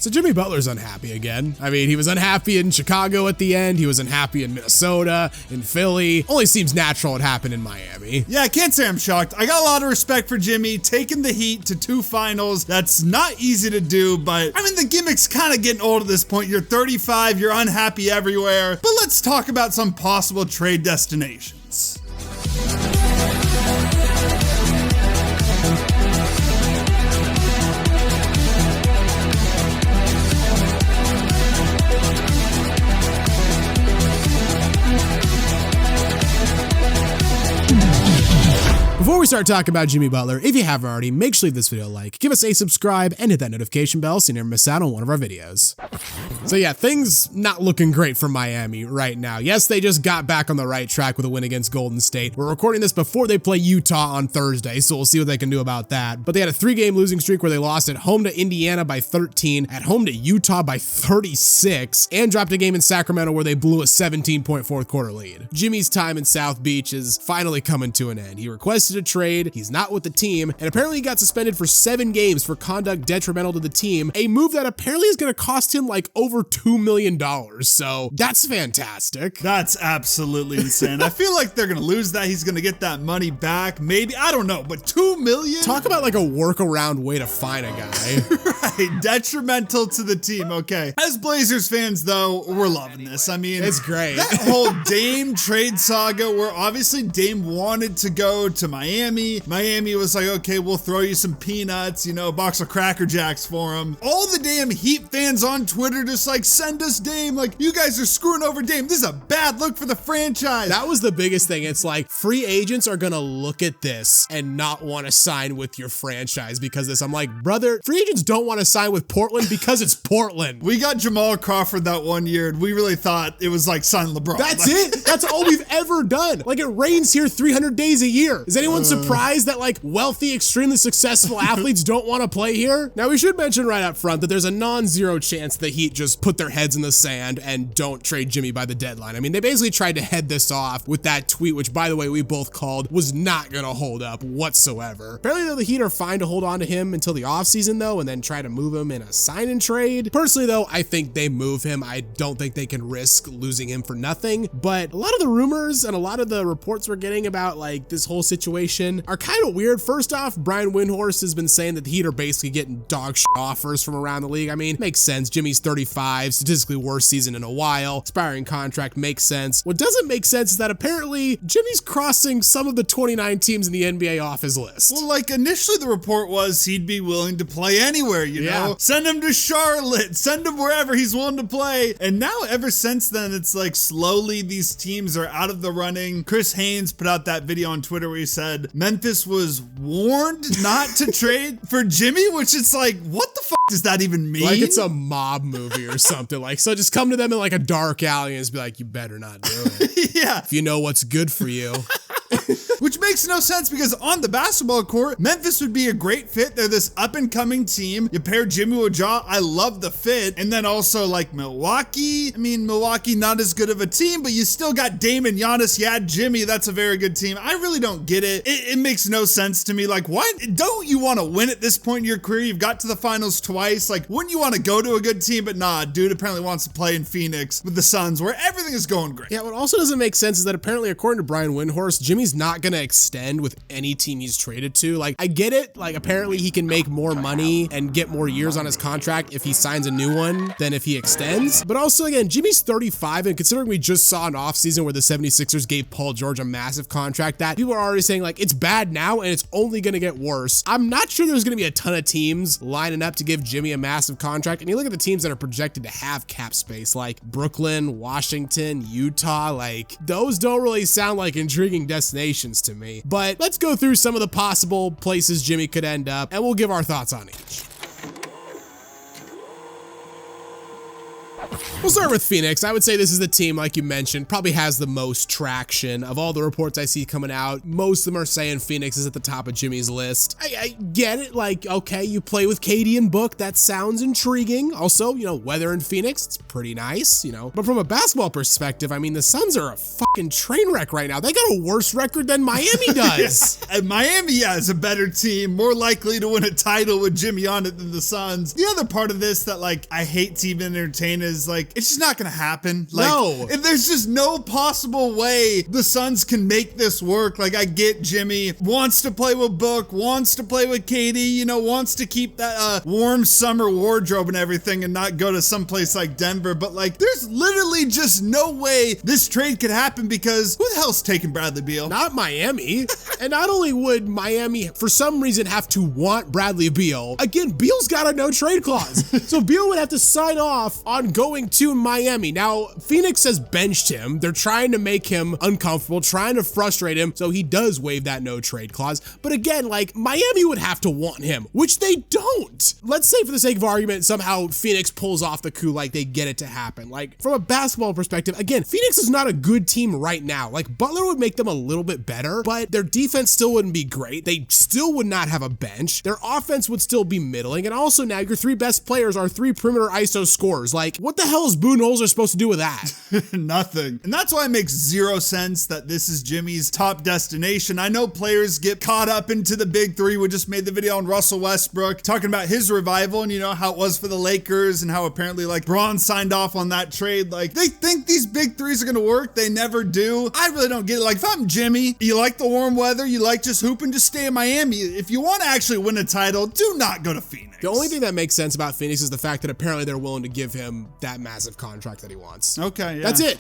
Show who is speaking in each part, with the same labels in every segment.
Speaker 1: So Jimmy Butler's unhappy again. I mean, he was unhappy in Chicago at the end. He was unhappy in Minnesota, in Philly. Only seems natural it happened in Miami.
Speaker 2: Yeah, I can't say I'm shocked. I got a lot of respect for Jimmy taking the Heat to 2 finals. That's not easy to do, but I mean, the gimmick's kind of getting old at this point. You're 35, you're unhappy everywhere. But let's talk about some possible trade destinations.
Speaker 1: Before we start talking about Jimmy Butler, if you haven't already, make sure to leave this video a like, give us a subscribe, and hit that notification bell so you never miss out on one of our videos. So yeah, things not looking great for Miami right now. Yes, they just got back on the right track with a win against Golden State. We're recording this before they play Utah on Thursday, so we'll see what they can do about that. But they had a 3-game losing streak where they lost at home to Indiana by 13, at home to Utah by 36, and dropped a game in Sacramento where they blew a 17-point fourth quarter lead. Jimmy's time in South Beach is finally coming to an end. He requested a trade, he's not with the team, and apparently he got suspended for 7 games for conduct detrimental to the team, a move that apparently is going to cost him like over $2 million, so that's fantastic.
Speaker 2: That's absolutely insane. I feel like they're going to lose that. He's going to get that money back, maybe, I don't know, but $2 million?
Speaker 1: Talk about like a workaround way to find a guy.
Speaker 2: Right, detrimental to the team, okay. As Blazers fans though, we're loving this. I mean,
Speaker 1: it's great.
Speaker 2: That whole Dame trade saga where obviously Dame wanted to go to Miami. Miami was like, okay, we'll throw you some peanuts, you know, a box of Cracker Jacks for him. All the damn Heat fans on Twitter just like, send us Dame. Like, you guys are screwing over Dame. This is a bad look for the franchise.
Speaker 1: That was the biggest thing. It's like free agents are gonna look at this and not want to sign with your franchise because of this. I'm like, brother, free agents don't want to sign with Portland because it's Portland.
Speaker 2: We got Jamal Crawford that one year and we really thought it was like signing LeBron.
Speaker 1: That's it. That's all we've ever done. Like, it rains here 300 days a year. Is anyone surprised that like wealthy, extremely successful athletes don't want to play here? Now, we should mention right up front that there's a non-zero chance the Heat just put their heads in the sand and don't trade Jimmy by the deadline. I mean, they basically tried to head this off with that tweet, which by the way, we both called was not gonna hold up whatsoever. Apparently though, the Heat are fine to hold on to him until the offseason though, and then try to move him in a sign and trade. Personally though, I think they move him. I don't think they can risk losing him for nothing, but a lot of the rumors and a lot of the reports we're getting about like this whole situation are kind of weird. First off, Brian Windhorst has been saying that the Heat are basically getting dog shit offers from around the league. I mean, makes sense. Jimmy's 35, statistically worst season in a while, expiring contract makes sense. What doesn't make sense is that apparently Jimmy's crossing some of the 29 teams in the NBA off his list.
Speaker 2: Well, like initially the report was he'd be willing to play anywhere, you know? Send him to Charlotte, send him wherever he's willing to play. And now ever since then, it's like slowly these teams are out of the running. Chris Haynes put out that video on Twitter where he said Memphis was warned not to trade for Jimmy, which is like, what the fuck does that even mean?
Speaker 1: Like it's a mob movie or something. Like, so just come to them in like a dark alley and just be like, you better not do it.
Speaker 2: Yeah.
Speaker 1: If you know what's good for you.
Speaker 2: Which makes no sense because on the basketball court, Memphis would be a great fit. They're this up-and-coming team. You pair Jimmy with Ja, I love the fit. And then also like Milwaukee. I mean, Milwaukee not as good of a team, but you still got Dame and Giannis. Yeah, Jimmy, that's a very good team. I really don't get it. It makes no sense to me. Like, why don't you want to win at this point in your career? You've got to the finals twice. Like, wouldn't you want to go to a good team? But nah, dude apparently wants to play in Phoenix with the Suns where everything is going great.
Speaker 1: Yeah, what also doesn't make sense is that apparently, according to Brian Windhorst, Jimmy's not going to extend with any team he's traded to. Like, I get it. Like, apparently he can make more money and get more years on his contract if he signs a new one than if he extends. But also, again, Jimmy's 35, and considering we just saw an offseason where the 76ers gave Paul George a massive contract, that people are already saying, like, it's bad now and it's only going to get worse. I'm not sure there's going to be a ton of teams lining up to give Jimmy a massive contract. And you look at the teams that are projected to have cap space, like Brooklyn, Washington, Utah, like, those don't really sound like intriguing destinations to me. But let's go through some of the possible places Jimmy could end up, and we'll give our thoughts on each. We'll start with Phoenix. I would say this is the team, like you mentioned, probably has the most traction. Of all the reports I see coming out, most of them are saying Phoenix is at the top of Jimmy's list. I get it, like, okay, you play with KD and Book, that sounds intriguing. Also, you know, weather in Phoenix, it's pretty nice, you know. But from a basketball perspective, I mean, the Suns are a fucking train wreck right now. They got a worse record than Miami does.
Speaker 2: And Miami, yeah, is a better team, more likely to win a title with Jimmy on it than the Suns. The other part of this that, like, I hate to even entertain is, like, it's just not gonna happen. Like,
Speaker 1: no.
Speaker 2: If there's just no possible way the Suns can make this work. Like, I get Jimmy wants to play with Book, wants to play with KD, you know, wants to keep that warm summer wardrobe and everything and not go to someplace like Denver. But, like, there's literally just no way this trade could happen because who the hell's taking Bradley Beal?
Speaker 1: Not Miami. And not only would Miami, for some reason, have to want Bradley Beal, again, Beal's got a no trade clause. So Beal would have to sign off on going to Miami. Now, Phoenix has benched him. They're trying to make him uncomfortable, trying to frustrate him, so he does waive that no trade clause. But again, like, Miami would have to want him, which they don't. Let's say, for the sake of argument, somehow Phoenix pulls off the coup, like they get it to happen. Like, from a basketball perspective, again, Phoenix is not a good team right now. Like, Butler would make them a little bit better, but their defense still wouldn't be great. They still would not have a bench. Their offense would still be middling. And also now your three best players are three perimeter ISO scorers. Like, what the hell is Budenholzer supposed to do with that?
Speaker 2: Nothing. And that's why it makes zero sense that this is Jimmy's top destination. I know players get caught up into the big three. We just made the video on Russell Westbrook talking about his revival and, you know, how it was for the Lakers and how apparently, like, Braun signed off on that trade. Like, they think these big threes are going to work. They never do. I really don't get it. Like, if I'm Jimmy, you like the warm weather, you like just hooping, just stay in Miami. If you want to actually win a title, do not go to Phoenix.
Speaker 1: The only thing that makes sense about Phoenix is the fact that apparently they're willing to give him that massive contract that he wants.
Speaker 2: Okay, yeah.
Speaker 1: That's it.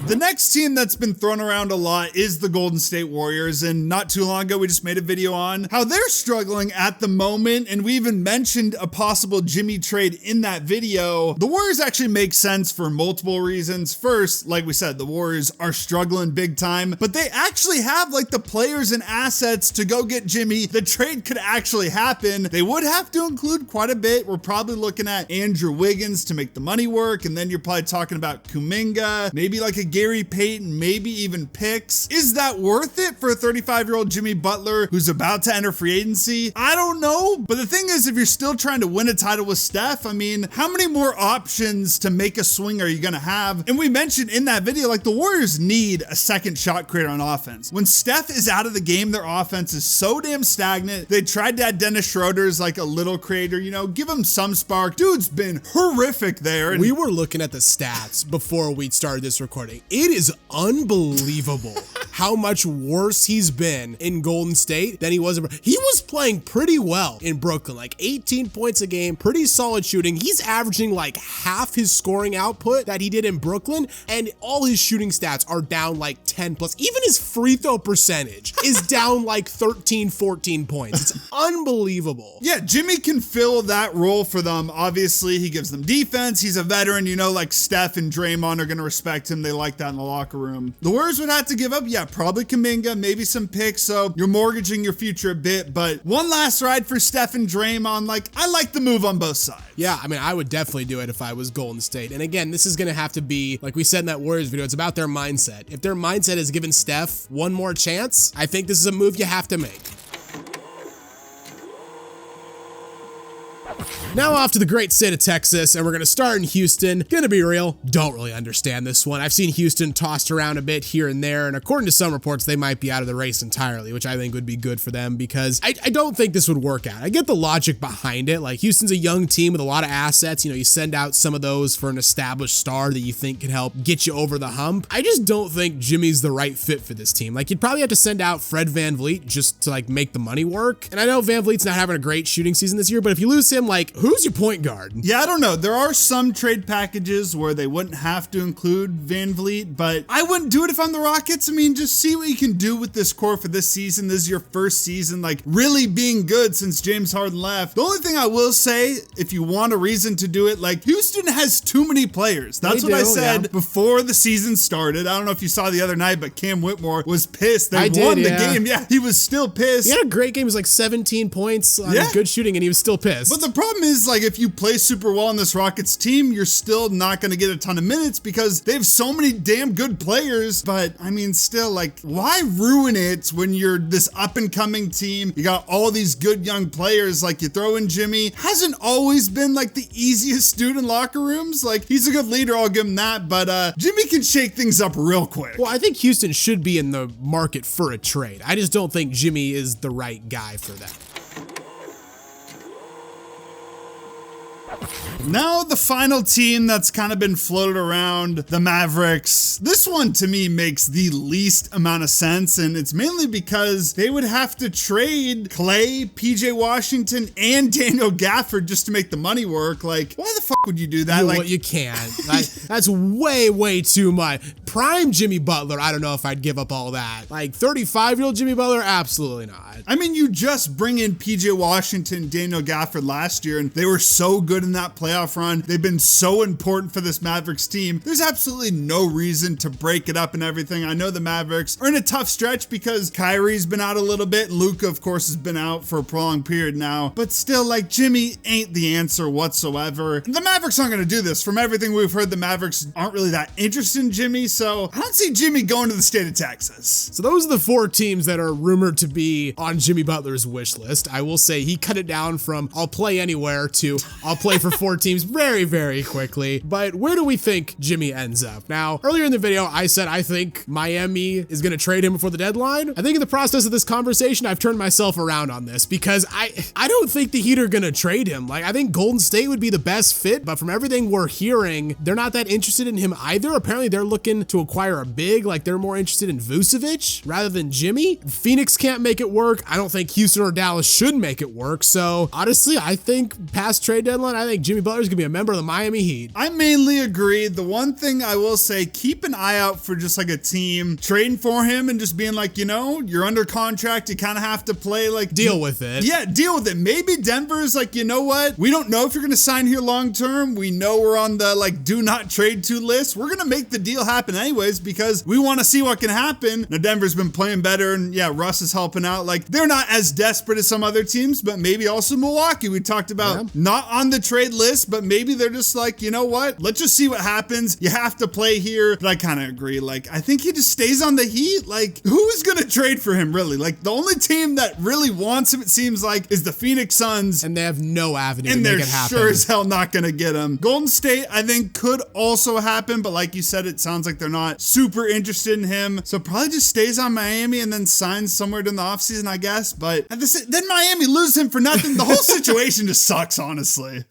Speaker 2: The next team that's been thrown around a lot is the Golden State Warriors, and not too long ago we just made a video on how they're struggling at the moment, and we even mentioned a possible Jimmy trade in that video. The Warriors actually make sense for multiple reasons. First, like we said, the Warriors are struggling big time, but they actually have, like, the players and assets to go get Jimmy. The trade could actually happen. They would have to include quite a bit. We're probably looking at Andrew Wiggins to make the money work, and then you're probably talking about Kuminga, maybe like a Gary Payton, maybe even picks. Is that worth it for a 35-year-old Jimmy Butler who's about to enter free agency? I don't know. But the thing is, if you're still trying to win a title with Steph, I mean, how many more options to make a swing are you going to have? And we mentioned in that video, like, the Warriors need a second shot creator on offense. When Steph is out of the game, their offense is so damn stagnant. They tried to add Dennis Schroeder as like a little creator, you know, give him some spark. Dude's been horrific there. And
Speaker 1: we were looking at the stats before we started this recording. It is unbelievable how much worse he's been in Golden State than he was in. He was playing pretty well in Brooklyn, like 18 points a game, pretty solid shooting. He's averaging like half his scoring output that he did in Brooklyn, and all his shooting stats are down like 10 plus. Even his free throw percentage is down like 13, 14 points. It's unbelievable.
Speaker 2: Yeah, Jimmy can fill that role for them. Obviously, he gives them defense. He's a veteran, you know, like Steph and Draymond are going to respect him. They like that in the locker room. The Warriors would have to give up, yeah, probably Kuminga, maybe some picks, so you're mortgaging your future a bit, but one last ride for Steph and Draymond. Like, I like the move on both sides.
Speaker 1: Yeah, I mean, I would definitely do it if I was Golden State. And again, this is going to have to be, like we said in that Warriors video, it's about their mindset. If their mindset is giving Steph one more chance, I think this is a move you have to make. Now off to the great state of Texas, and we're going to start in Houston. Gonna be real, don't really understand this one. I've seen Houston tossed around a bit here and there, and according to some reports, they might be out of the race entirely, which I think would be good for them because I don't think this would work out. I get the logic behind it. Like, Houston's a young team with a lot of assets. You know, you send out some of those for an established star that you think can help get you over the hump. I just don't think Jimmy's the right fit for this team. Like, you'd probably have to send out Fred VanVleet just to, like, make the money work. And I know VanVleet's not having a great shooting season this year, but if you lose him, Houston, like, who's your point guard?
Speaker 2: Yeah, I don't know. There are some trade packages where they wouldn't have to include Van Vliet, but I wouldn't do it if I'm the Rockets. I mean, just see what you can do with this core for this season. This is your first season, like, really being good since James Harden left. The only thing I will say, if you want a reason to do it, like, Houston has too many players. That's what I said before the season started. I don't know if you saw the other night, but Cam Whitmore was pissed. They won the game. Yeah, he was still pissed.
Speaker 1: He had a great game. It was like 17 points on good shooting, and he was still pissed.
Speaker 2: But the problem is, like, if you play super well on this Rockets team, you're still not going to get a ton of minutes because they have so many damn good players. But I mean, still, like, why ruin it when you're this up and coming team? You got all these good young players. Like, you throw in Jimmy. Hasn't always been like the easiest dude in locker rooms. Like, he's a good leader, I'll give him that. But Jimmy can shake things up real quick.
Speaker 1: Well, I think Houston should be in the market for a trade. I just don't think Jimmy is the right guy for that.
Speaker 2: Now the final team that's kind of been floated around, the Mavericks. This one to me makes the least amount of sense, and it's mainly because they would have to trade Clay, PJ Washington, and Daniel Gafford just to make the money work. Like, why the fuck would you do that?
Speaker 1: Like, you can't. That's way too much. Prime Jimmy Butler, I don't know if I'd give up all that. Like, 35-year-old Jimmy Butler, absolutely not.
Speaker 2: I mean, you just bring in PJ Washington, Daniel Gafford last year, and they were so good in that playoff run. They've been so important for this Mavericks team. There's absolutely no reason to break it up and everything. I know the Mavericks are in a tough stretch because Kyrie's been out a little bit. Luka, of course, has been out for a prolonged period now. But still, like, Jimmy ain't the answer whatsoever. The Mavericks aren't going to do this. From everything we've heard, the Mavericks aren't really that interested in Jimmy, so I don't see Jimmy going to the state of Texas.
Speaker 1: So those are the 4 teams that are rumored to be on Jimmy Butler's wish list. I will say he cut it down from I'll play anywhere to I'll play for 4 teams very quickly. But where do we think Jimmy ends up? Now, earlier in the video, I said I think Miami is going to trade him before the deadline. I think in the process of this conversation, I've turned myself around on this because I don't think the Heat are going to trade him. Like, I think Golden State would be the best fit, but from everything we're hearing, they're not that interested in him either. Apparently, they're looking to acquire a big, like they're more interested in Vucevic rather than Jimmy. Phoenix can't make it work. I don't think Houston or Dallas should make it work. So honestly, I think past trade deadline, I think Jimmy Butler's gonna be a member of the Miami Heat.
Speaker 2: I mainly agree. The one thing I will say, keep an eye out for just like a team trading for him and just being like, you know, you're under contract. You kind of have to play like
Speaker 1: deal with it.
Speaker 2: Yeah, deal with it. Maybe Denver's like, you know what? We don't know if you're going to sign here long term. We know we're on the like do not trade to list. We're going to make the deal happen anyways because we want to see what can happen. Now Denver's been playing better and yeah, Russ is helping out. Like they're not as desperate as some other teams, but maybe also Milwaukee. We talked about not on the trade list, but maybe they're just like, you know what? Let's just see what happens. You have to play here. But I kind of agree. Like, I think he just stays on the Heat. Like, who's going to trade for him, really? Like, the only team that really wants him, it seems like, is the Phoenix Suns.
Speaker 1: And they have no avenue
Speaker 2: to
Speaker 1: make it happen.
Speaker 2: Sure as hell not going to get him. Golden State, I think, could also happen. But like you said, it sounds like they're not super interested in him. So probably just stays on Miami and then signs somewhere during the offseason, I guess. But at then Miami lose him for nothing. The whole situation just sucks, honestly.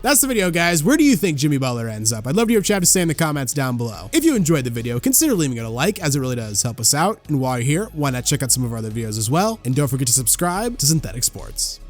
Speaker 1: That's the video, guys. Where do you think Jimmy Butler ends up? I'd love to hear what you have to say in the comments down below. If you enjoyed the video, consider leaving it a like, as it really does help us out. And while you're here, why not check out some of our other videos as well? And don't forget to subscribe to Synthetic Sports.